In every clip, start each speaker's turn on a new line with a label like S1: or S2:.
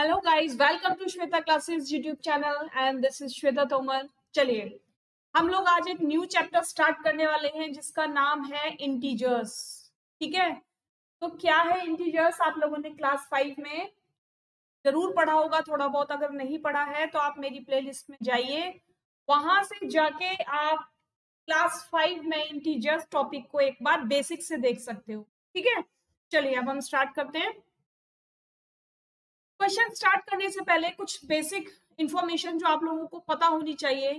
S1: Hello guys, welcome to Shweta classes YouTube channel and this is Shweta Tomar. चलिए, हम लोग आज एक न्यू चैप्टर स्टार्ट करने वाले हैं जिसका नाम है इंटीजर्स। ठीक है, तो क्या है इंटीजर्स? आप लोगों ने क्लास 5 में जरूर पढ़ा होगा थोड़ा बहुत। अगर नहीं पढ़ा है तो आप मेरी प्लेलिस्ट में जाइए, वहां से जाके आप क्लास 5 में इंटीजर्स टॉपिक को एक बार बेसिक से देख सकते हो। ठीक है, चलिए अब हम स्टार्ट करते हैं। क्वेश्चन स्टार्ट करने से पहले कुछ बेसिक इंफॉर्मेशन जो आप लोगों को पता होनी चाहिए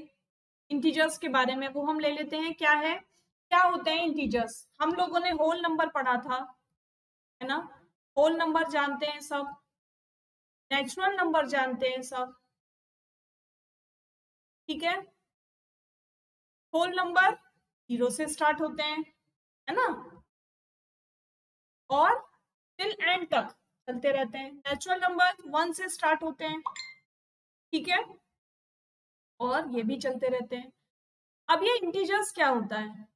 S1: इंटीजर्स के बारे में, वो हम ले लेते हैं। क्या है, क्या होते हैं इंटीजर्स? हम लोगों ने होल नंबर पढ़ा था, है ना? होल नंबर जानते हैं सब, नेचुरल नंबर जानते हैं सब। ठीक है, होल नंबर 0 से स्टार्ट होते हैं, है ना, और टिल एंड तक चलते रहते हैं। नेचुरल नंबर 1 से स्टार्ट होते हैं, ठीक है, और ये भी चलते रहते हैं। अब ये इंटीजर्स क्या होता है,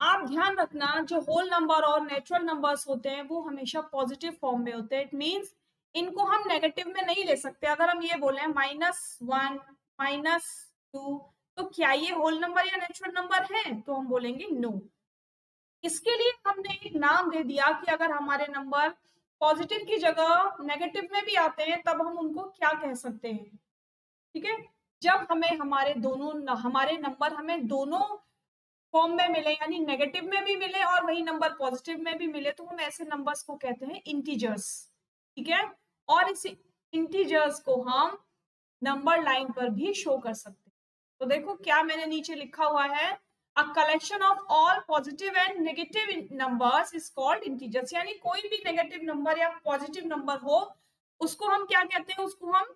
S1: आप ध्यान रखना, जो होल नंबर और नेचुरल नंबर्स होते हैं वो हमेशा पॉजिटिव फॉर्म में होते हैं। इट मींस इनको हम नेगेटिव में नहीं ले सकते। अगर हम ये बोले -1 -2, तो क्या ये होल नंबर या नेचुरल नंबर है? तो हम बोलेंगे नो। इसके लिए हमने एक नाम दे दिया कि अगर हमारे नंबर पॉजिटिव की जगह नेगेटिव में भी आते हैं तब हम उनको क्या कह सकते हैं। ठीक है, जब हमारे नंबर हमें दोनों फॉर्म में मिले, यानी नेगेटिव में भी मिले और वही नंबर पॉजिटिव में भी मिले, तो हम ऐसे नंबर्स को कहते हैं इंटीजर्स। ठीक है, और इस इंटीजर्स को हम नंबर लाइन पर भी शो कर सकते हैं। तो देखो क्या मैंने नीचे लिखा हुआ है, a collection of all positive and negative numbers is called integers. यानी कोई भी नेगेटिव नंबर या पॉजिटिव नंबर हो, उसको हम क्या कहते हैं? उसको हम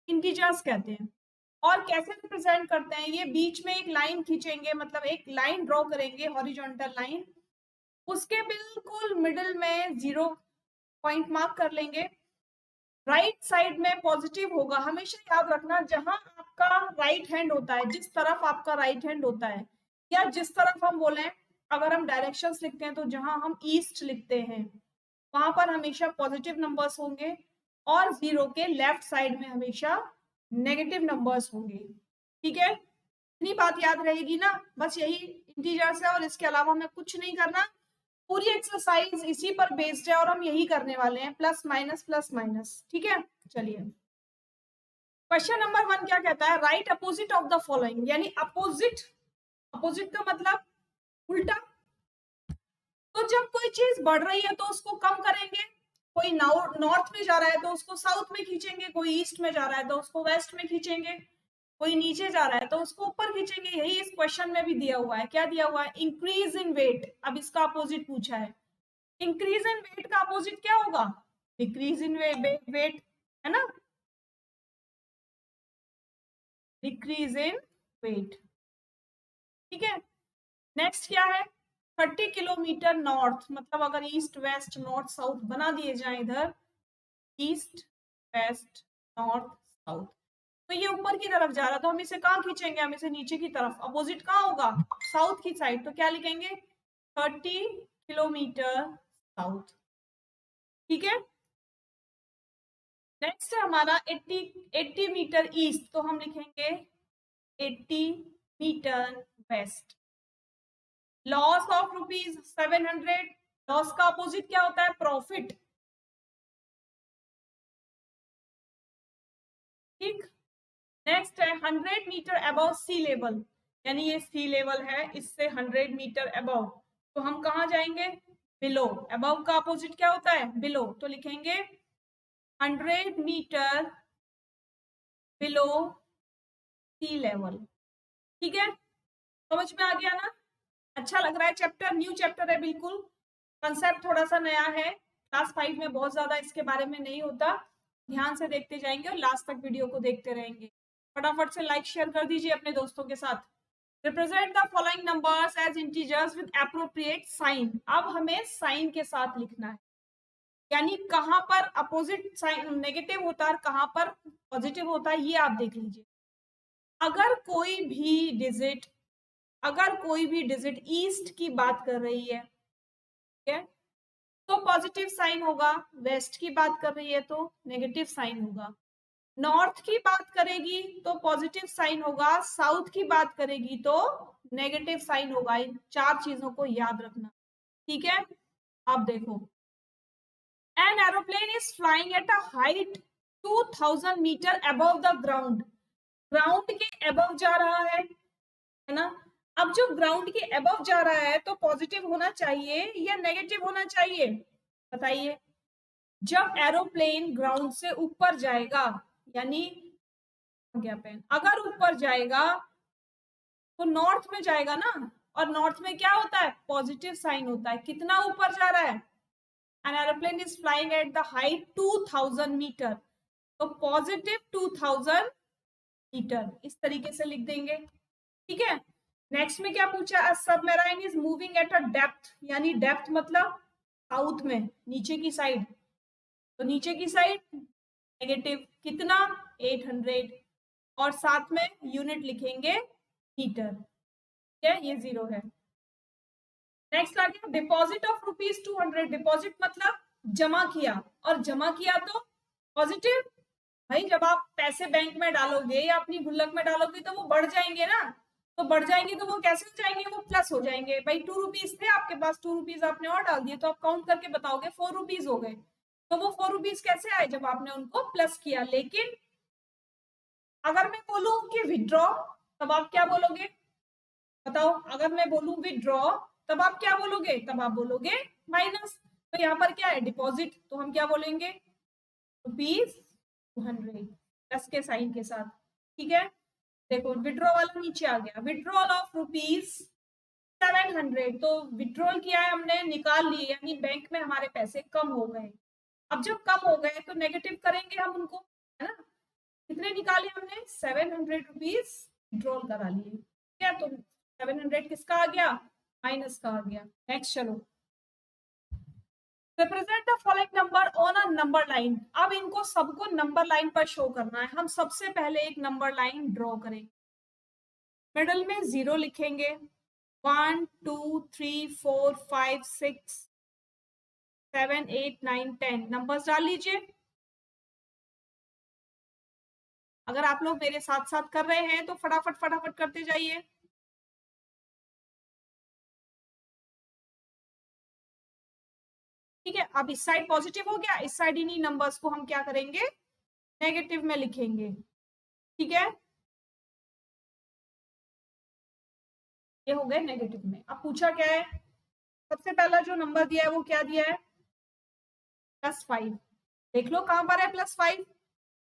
S1: इंटीजर्स कहते हैं। और कैसे रिप्रेजेंट करते हैं? ये बीच में एक लाइन खींचेंगे, मतलब एक लाइन ड्रॉ करेंगे, हॉरिजॉन्टल लाइन, उसके बिल्कुल मिडिल में 0 पॉइंट मार्क कर लेंगे। राइट साइड में पॉजिटिव होगा। हमेशा याद रखना, जहां आपका राइट हैंड होता है, जिस तरफ आपका राइट हैंड होता है, या जिस तरफ हम बोले, अगर हम डायरेक्शंस लिखते हैं तो जहां हम ईस्ट लिखते हैं वहां पर हमेशा पॉजिटिव नंबर्स होंगे, और 0 के लेफ्ट साइड में हमेशा नेगेटिव नंबर्स होंगे। ठीक है, इतनी बात याद रहेगी ना? बस यही इंटीजर्स है और इसके अलावा हमें कुछ नहीं करना। पूरी एक्सरसाइज इसी पर बेस्ड है और हम यही करने वाले हैं, प्लस माइनस प्लस माइनस। ठीक है, चलिए क्वेश्चन नंबर 1 क्या कहता है, right opposite of the following. यानी अपोजिट, अपोजिट का मतलब उल्टा। तो जब कोई चीज बढ़ रही है तो उसको कम करेंगे। कोई नॉर्थ में जा रहा है तो उसको साउथ में खींचेंगे, कोई ईस्ट में जा रहा है तो उसको वेस्ट में खींचेंगे, कोई नीचे जा रहा है तो उसको ऊपर खींचेंगे। यही इस क्वेश्चन में भी दिया हुआ है। क्या दिया हुआ है? Increase in weight. अब इसका अपोजिट पूछा है। इंक्रीज इन वेट का अपोजिट क्या होगा? डिक्रीज इन वेट, है ना? Decrease in weight. ठीक है, नेक्स्ट क्या है? 30 किलोमीटर नॉर्थ, मतलब अगर ईस्ट वेस्ट नॉर्थ साउथ बना दिए जाए इधर, ईस्ट वेस्ट नॉर्थ साउथ, तो ये ऊपर की तरफ जा रहा है तो हम इसे कहाँ खींचेंगे? हम इसे नीचे की तरफ। अपोजिट कहाँ होगा? साउथ की साइड। तो क्या लिखेंगे? 30 किलोमीटर साउथ। ठीक है, नेक्स्ट है हमारा 80 मीटर ईस्ट, तो हम लिखेंगे 80 metre west. Loss of ₹700, loss का अपोजिट क्या होता है? प्रॉफिट। ठीक, नेक्स्ट है 100 मीटर अबव सी लेवल। यानी ये सी लेवल है, इससे 100 मीटर अबव, तो हम कहाँ जाएंगे? बिलो। अबव का अपोजिट क्या होता है? बिलो। तो लिखेंगे 100 मीटर बिलो सी लेवल। ठीक है, समझ में आ गया ना? अच्छा लग रहा है चैप्टर, न्यू चैप्टर है बिल्कुल, कंसेप्ट थोड़ा सा नया है। क्लास 5 में बहुत ज्यादा इसके बारे में नहीं होता। ध्यान से देखते जाएंगे और लास्ट तक वीडियो को देखते रहेंगे। फटाफट से लाइक शेयर कर दीजिए अपने दोस्तों के साथ। Represent the following numbers as integers with appropriate sign. अब हमें साइन के साथ लिखना है, यानी कहां पर अपोजिट साइन नेगेटिव होता है और कहां पर पॉजिटिव होता है, ये आप देख लीजिए। अगर कोई भी डिजिट, अगर कोई भी डिजिट ईस्ट की बात कर रही है, ठीक है, तो पॉजिटिव साइन होगा, वेस्ट की बात कर रही है तो नेगेटिव साइन होगा, नॉर्थ की बात करेगी तो पॉजिटिव साइन होगा, साउथ की बात करेगी तो नेगेटिव साइन होगा। इन 4 चीजों को याद रखना, ठीक है। अब देखो, an aeroplane is flying at a height 2000 metre above the ground, ground के अबव जा रहा है ना। अब जो ग्राउंड के अबव जा रहा है तो पॉजिटिव होना चाहिए या नेगेटिव होना चाहिए, बताइए। जब एरोप्लेन ग्राउंड से ऊपर जाएगा, यानी क्या पेन, अगर ऊपर जाएगा तो नॉर्थ में जाएगा ना, और नॉर्थ में क्या होता है, पॉजिटिव साइन होता है। कितना ऊपर जा रहा है, an aeroplane is flying at the height 2000 metre, तो पॉजिटिव 2000 मीटर, इस तरीके से लिख देंगे, ठीक है। नेक्स्ट में क्या पूछा, submarine is moving at a depth, यानी डेप्थ मतलब साउथ में, नीचे की साइड, तो नीचे की साइड नेगेटिव, कितना 800, और साथ में यूनिट लिखेंगे मीटर, ठीक है, ये 0 है। नेक्स्ट आ गया डिपॉजिट ऑफ ₹200, डिपॉजिट मतलब जमा किया, और जमा किया तो पॉजिटिव। भाई जब आप पैसे बैंक में डालोगे या अपनी गुल्लक में डालोगे तो वो बढ़ जाएंगे ना, तो बढ़ जाएंगे तो वो कैसे हो जाएंगे, वो प्लस हो जाएंगे। भाई 2 रुपीज थे आपके पास, 2 रुपीज आपने और डाल दिए, तो आप काउंट करके बताओगे 4 रुपीज हो गए, तो वो 4 रुपीज कैसे आए, जब आपने उनको प्लस किया। लेकिन अगर मैं बोलूं कि विड्रॉ, तब आप क्या बोलोगे, बताओ। अगर मैं बोलूं विड्रॉ, तब आप क्या बोलोगे, तब आप बोलोगे माइनस। तो यहाँ पर क्या है, डिपॉजिट, तो हम क्या बोलेंगे, ₹200 प्लस के साइन के साथ, ठीक है। देखो विड्रॉ वाला नीचे आ गया, विड्रॉल ऑफ ₹700, तो विड्रॉल किया है हमने, निकाल लिए, यानी बैंक में हमारे पैसे कम हो गए। अब जब कम हो गए तो नेगेटिव करेंगे हम उनको, है ना। कितने निकाले हमने, ₹700 विड्रॉल करा लिए, ठीक है। तो 700 किसका आ गया, माइनस का आ गया। नेक्स्ट चलो, represent the following number on a number line. अब इनको सबको नंबर लाइन पर शो करना है। हम सबसे पहले एक नंबर लाइन ड्रॉ करेंगे, मिडल में 0 लिखेंगे, 1 2 3 4 5 6 7 8 9 10 नंबर्स डाल लीजिए। अगर आप लोग मेरे साथ साथ कर रहे हैं तो फटाफट फटाफट करते जाइए। ठीक है, अब इस साइड पॉजिटिव हो गया, इस साइड इन्हीं नंबर्स को हम क्या करेंगे, नेगेटिव में लिखेंगे, ठीक है। ये हो गए नेगेटिव में। अब पूछा क्या है, सबसे पहला जो नंबर दिया है वो क्या दिया है, +5। देख लो कहां पर है +5,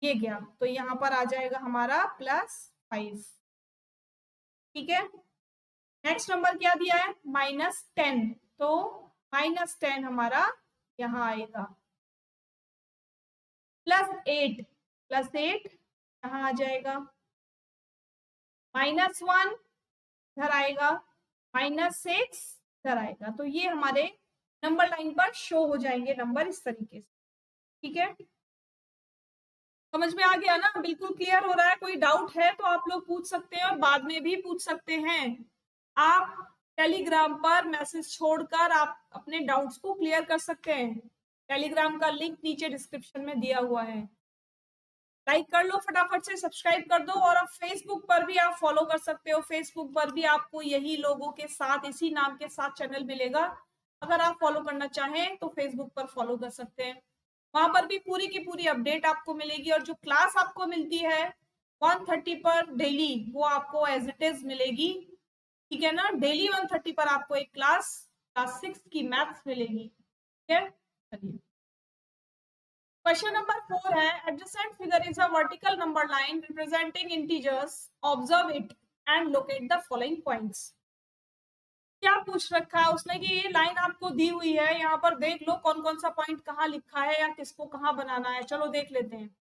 S1: ये गया, तो यहां पर आ जाएगा हमारा +5, ठीक है। नेक्स्ट नंबर क्या दिया है, -10, तो -10 हमारा यहाँ आएगा, +8, +8 यहाँ आ जाएगा, -1 इधर आएगा, -6 इधर आएगा। तो ये हमारे नंबर लाइन पर शो हो जाएंगे नंबर इस तरीके से, ठीक है। समझ में आ गया ना, बिल्कुल क्लियर हो रहा है। कोई डाउट है तो आप लोग पूछ सकते हैं, और बाद में भी पूछ सकते हैं। आप टेलीग्राम पर मैसेज छोड़कर आप अपने डाउट्स को क्लियर कर सकते हैं। टेलीग्राम का लिंक नीचे डिस्क्रिप्शन में दिया हुआ है। लाइक कर लो फटाफट से, सब्सक्राइब कर दो, और अब फेसबुक पर भी आप फॉलो कर सकते हो। फेसबुक पर भी आपको यही लोगों के साथ, इसी नाम के साथ चैनल मिलेगा। अगर आप फॉलो करना चाहें तो फेसबुक पर फॉलो कर सकते हैं। वहां पर भी पूरी की पूरी अपडेट आपको मिलेगी, और जो क्लास आपको मिलती है 1:30 पर डेली, वो आपको एज इट इज मिलेगी, ठीक है ना। डेली 1:30 पर आपको एक क्लास 6 की मैथ्स मिलेगी, ठीक है। चलिए, क्वेश्चन नंबर 4 है, adjacent figure is a vertical number line representing integers, observe it and locate the following points. क्या पूछ रखा है उसने कि ये लाइन आपको दी हुई है, यहाँ पर देख लो कौन कौन सा पॉइंट कहाँ लिखा है या किसको कहाँ बनाना है। चलो देख लेते हैं।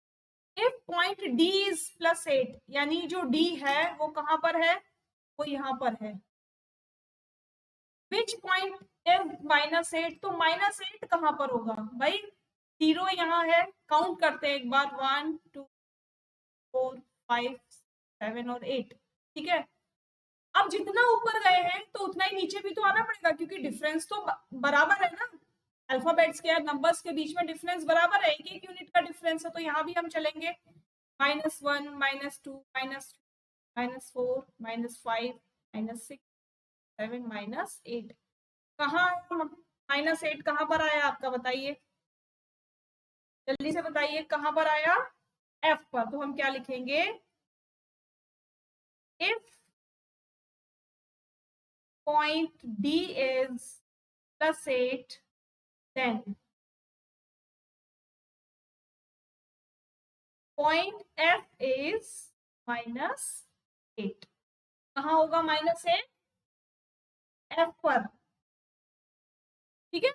S1: इफ पॉइंट डी इज +8, यानी जो डी है वो कहाँ पर है, वो यहाँ पर है। विच पॉइंट इज -8, तो -8 कहाँ पर होगा भाई, 0 यहाँ है। काउंट करते हैं एक बार, 1 2 4 5 7 और 8, ठीक है। अब जितना ऊपर गए हैं तो उतना ही नीचे भी तो आना पड़ेगा, क्योंकि डिफरेंस तो बराबर है ना। अल्फाबेट्स के नंबर्स के बीच में डिफरेंस बराबर है, एक एक यूनिट का डिफरेंस है, तो यहाँ भी हम चलेंगे -1 -2 -4 -5 -6 7 -8। कहाँ -8 कहाँ पर आया आपका, बताइए जल्दी से बताइए, कहाँ पर आया, F पर। तो हम क्या लिखेंगे, if point D is +8 then point F is -8। कहाँ होगा -8, F पर, ठीक है।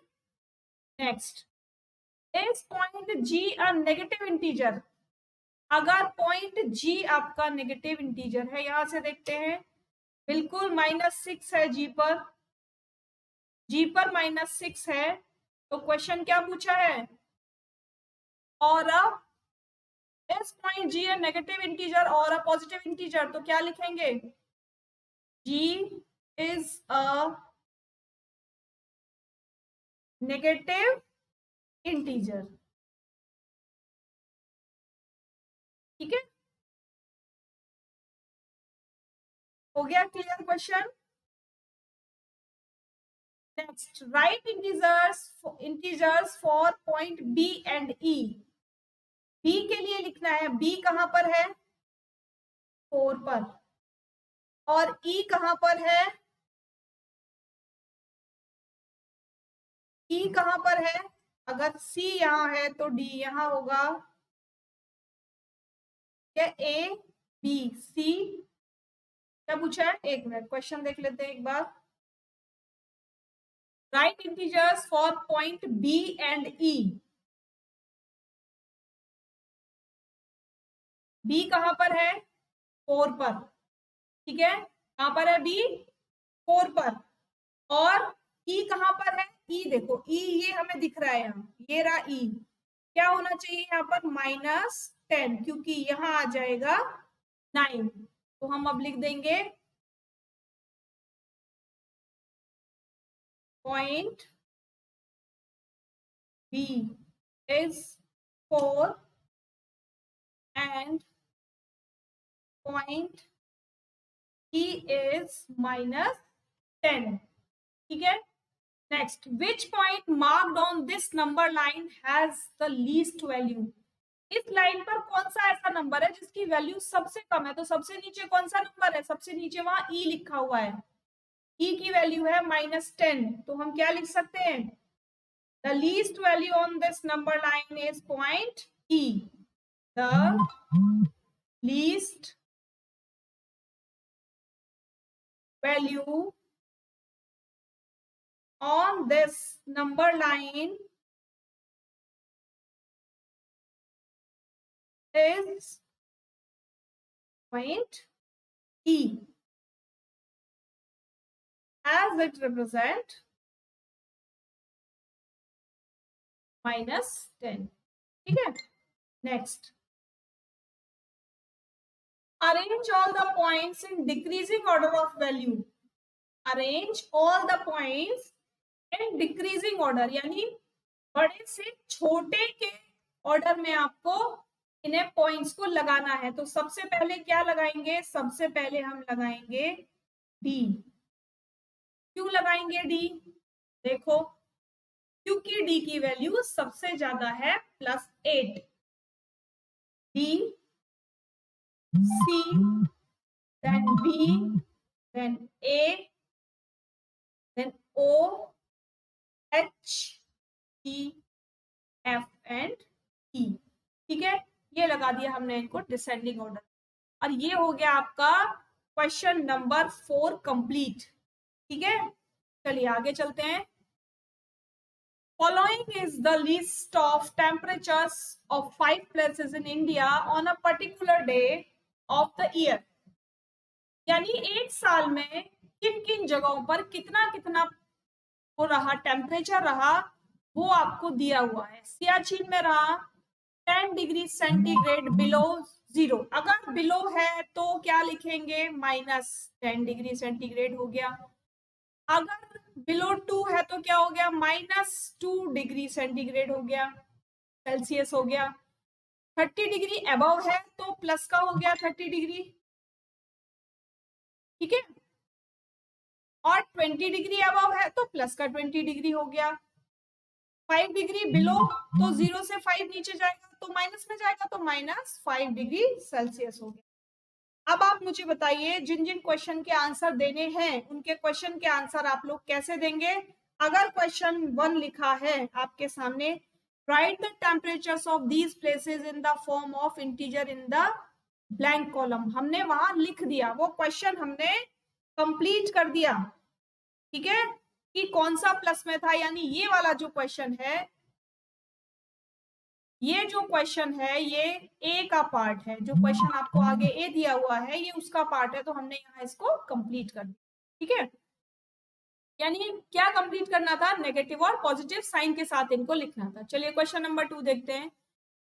S1: Next, is point G a negative integer. अगर पॉइंट G आपका नेगेटिव इंटीजर है, यहां से देखते हैं, बिल्कुल -6 है G पर -6 है, तो क्वेश्चन क्या पूछा है, और इस पॉइंट G है नेगेटिव इंटीजर और अ पॉजिटिव इंटीजर, तो क्या लिखेंगे, G is a negative integer, ठीक है। हो गया clear question. Next, right integers for point B and E। B के लिए लिखना है, B कहां पर है, 4 पर, और E कहां पर है, E कहां पर है, अगर C यहां है तो D यहां होगा, क्या A B C, क्या पूछा है, एक मिनट क्वेश्चन देख लेते हैं एक बार। Write integers for point B and E। B कहां पर है, 4 पर, ठीक है, कहां पर है B, 4 पर, और E कहां पर है, E देखो E ये हमें दिख रहा है यहाँ, ये रहा E, क्या होना चाहिए यहाँ पर, -10, क्योंकि यहाँ आ जाएगा 9, तो हम अब लिख देंगे point B is 4 and point E is -10, ठीक है। Next, which point marked on this number line has the least value. इस लाइन पर कौन सा ऐसा नंबर है जिसकी वैल्यू सबसे कम है, तो सबसे नीचे कौन सा नंबर है, सबसे नीचे वहां E लिखा हुआ है, E की वैल्यू है -10, तो हम क्या लिख सकते हैं, the least value on this number line is point E। The least value on this number line is point E as it represent -10, ठीक है। Next, arrange all the points in decreasing order of value। arrange all the points in decreasing order, यानी बड़े से छोटे के order में आपको इन्हें पॉइंट्स को लगाना है। तो सबसे पहले क्या लगाएंगे, सबसे पहले हम लगाएंगे डी। क्यों लगाएंगे डी, देखो क्योंकि डी की वैल्यू सबसे ज्यादा है +8। D, C, then B, then A, then O, H, E, F and E, ठीक है। ये लगा दिया हमने इनको डिसेंडिंग ऑर्डर, और ये हो गया आपका क्वेश्चन नंबर 4 कंप्लीट, ठीक है। चलिए आगे चलते हैं। Following is the list of temperatures of 5 places in India on a particular day of the year। यानी एक साल में किन किन जगहों पर कितना कितना हो रहा, टेम्परेचर रहा, वो आपको दिया हुआ है। सियाचिन में रहा 10 डिग्री सेंटीग्रेड बिलो 0। अगर बिलो है तो क्या लिखेंगे, -10 डिग्री सेंटीग्रेड हो गया। अगर बिलो 2 है तो क्या हो गया, -2 डिग्री सेंटीग्रेड हो गया, सेल्सियस हो गया। 30 डिग्री अबव है तो प्लस का हो गया 30 डिग्री, ठीक है। और 20 डिग्री अबव है तो प्लस का 20 डिग्री हो गया। 5 डिग्री बिलो तो 0 से 5 नीचे जाएगा तो माइनस में जाएगा, तो -5 डिग्री सेल्सियस हो गया। अब आप मुझे बताइए, जिन जिन क्वेश्चन के आंसर देने हैं उनके क्वेश्चन के आंसर आप लोग कैसे देंगे। अगर क्वेश्चन 1 लिखा है आपके सामने, right the temperatures of these places in the form of integer in the blank column, हमने वहां लिख दिया, वो क्वेश्चन हमने कंप्लीट कर दिया, ठीक है, कि कौन सा प्लस में था। यानी ये वाला जो क्वेश्चन है, ये जो क्वेश्चन है ये ए का पार्ट है, जो क्वेश्चन आपको आगे ए दिया हुआ है ये उसका पार्ट है, तो हमने यहाँ इसको कंप्लीट कर दिया, ठीक है। यानी क्या कंप्लीट करना था, नेगेटिव और पॉजिटिव साइन के साथ इनको लिखना था। चलिए क्वेश्चन नंबर 2 देखते हैं।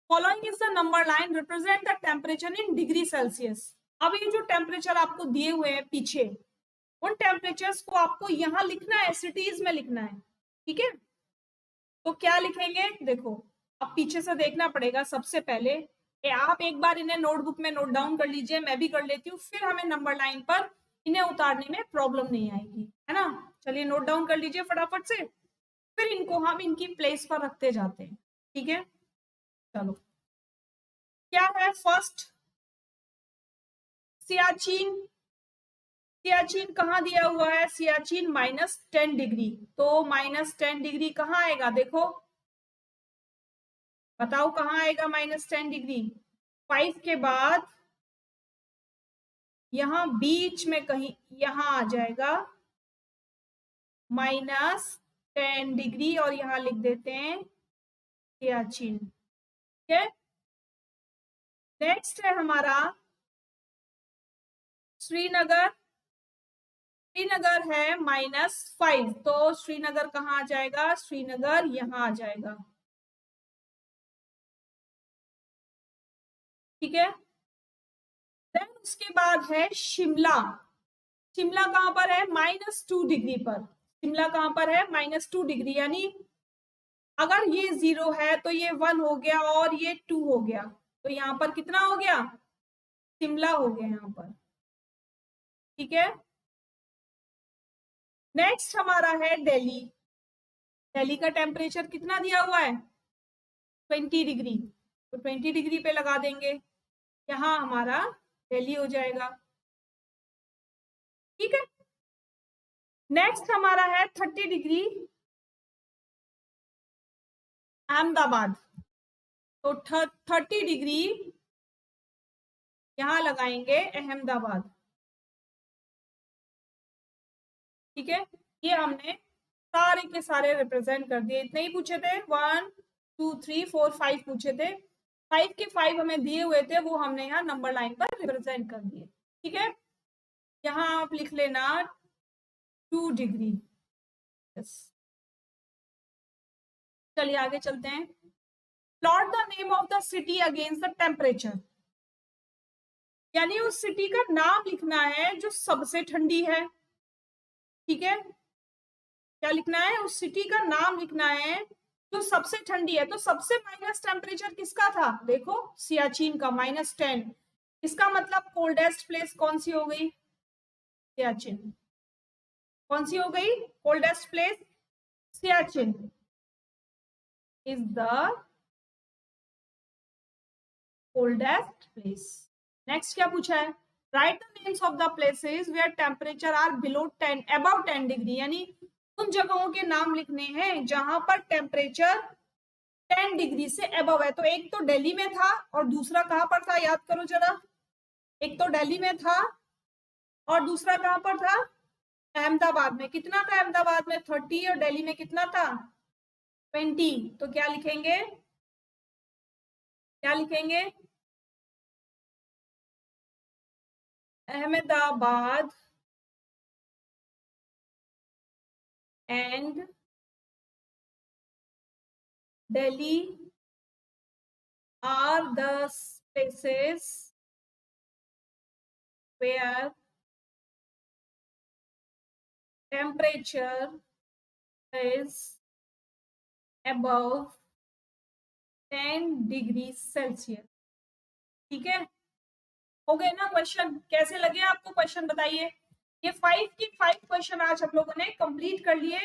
S1: Following is the number line represent the temperature in degree Celsius. अब ये जो टेम्परेचर आपको दिए हुए हैं पीछे, उन टेम्परेचर्स को आपको यहाँ लिखना है, सिटीज में लिखना है, ठीक है। तो क्या लिखेंगे, देखो अब पीछे से देखना पड़ेगा। सबसे पहले आप एक बार इन्हें नोटबुक में नोट डाउन कर लीजिए, मैं भी कर लेती हूँ, फिर हमें नंबर लाइन पर इन्हें उतारने में प्रॉब्लम नहीं आएगी, है ना। चलिए नोट डाउन कर लीजिए फटाफट से, फिर इनको हम इनकी प्लेस पर रखते जाते हैं, ठीक है। चलो क्या है, फर्स्ट सियाचिन। सियाचिन कहाँ दिया हुआ है, सियाचिन -10 डिग्री, तो -10 डिग्री कहाँ आएगा, देखो बताओ कहाँ आएगा -10 डिग्री। 5 के बाद यहां बीच में कहीं यहां आ जाएगा -10 डिग्री, और यहां लिख देते हैं सियाचिन, ठीक है। नेक्स्ट है हमारा श्रीनगर। श्रीनगर है -5, तो श्रीनगर कहाँ आ जाएगा, श्रीनगर यहां आ जाएगा, ठीक है। देन उसके बाद है शिमला। शिमला कहां पर है, -2 डिग्री पर। शिमला कहां पर है, -2 डिग्री, यानी अगर ये 0 है तो ये 1 हो गया और ये 2 हो गया, तो यहाँ पर कितना हो गया, शिमला हो गया यहाँ पर, ठीक है। नेक्स्ट हमारा है दिल्ली। दिल्ली का टेम्परेचर कितना दिया हुआ है, 20 डिग्री, तो 20 डिग्री पे लगा देंगे, यहाँ हमारा दिल्ली हो जाएगा, ठीक है। नेक्स्ट हमारा है 30 डिग्री, अहमदाबाद, तो 30 डिग्री यहाँ लगाएंगे अहमदाबाद, ठीक है। ये हमने सारे के सारे रिप्रेजेंट कर दिए, इतने ही पूछे थे, 1 2 3 4 5 पूछे थे, 5 के 5 हमें दिए हुए थे, वो हमने यहाँ नंबर लाइन पर रिप्रेजेंट कर दिए, ठीक है। यहाँ आप लिख लेना 2 डिग्री, यस। चलिए आगे चलते हैं। Plot the name of the city against the temperature, यानी उस सिटी का नाम लिखना है जो सबसे ठंडी है, ठीक है। क्या लिखना है, उस सिटी का नाम लिखना है जो सबसे ठंडी है। तो सबसे माइनस टेम्परेचर किसका था, देखो सियाचिन का -10, इसका मतलब कोल्डेस्ट प्लेस कौन सी हो गई, सियाचिन। कौन सी हो गई, coldest place, Siachen is the coldest place. Next क्या पूछा है, write the names of the places where temperature are below 10 above 10 degree, यानी उन जगहों के नाम लिखने हैं जहां पर टेम्परेचर 10 डिग्री से अबव है। तो एक तो दिल्ली में था और दूसरा कहां पर था, याद करो जरा, एक तो दिल्ली में था और दूसरा कहां पर था, अहमदाबाद में। कितना था अहमदाबाद में, 30, और दिल्ली में कितना था, 20। तो क्या लिखेंगे, क्या लिखेंगे, Ahmedabad and Delhi are the places where temperature is above 10 degree Celsius. ठीक है, हो गए ना क्वेश्चन? कैसे लगे आपको क्वेश्चन बताइए। ये 5 की 5 क्वेश्चन आज हम लोगों ने कंप्लीट कर लिए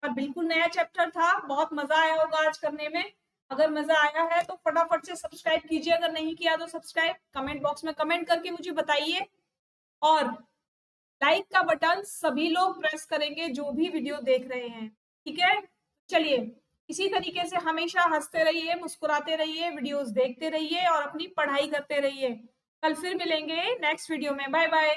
S1: और बिल्कुल नया चैप्टर था। बहुत मजा आया होगा आज करने में। अगर मजा आया है तो फटाफट से सब्सक्राइब कीजिए, अगर नहीं किया तो सब्सक्राइब, कमेंट बॉक्स में कमेंट करके मुझे बताइए, और लाइक का बटन सभी लोग प्रेस करेंगे जो भी वीडियो देख रहे हैं। ठीक है, चलिए इसी तरीके से हमेशा हंसते रहिए, मुस्कुराते रहिए, वीडियोस देखते रहिए और अपनी पढ़ाई करते रहिए। कल फिर मिलेंगे नेक्स्ट वीडियो में। Bye bye.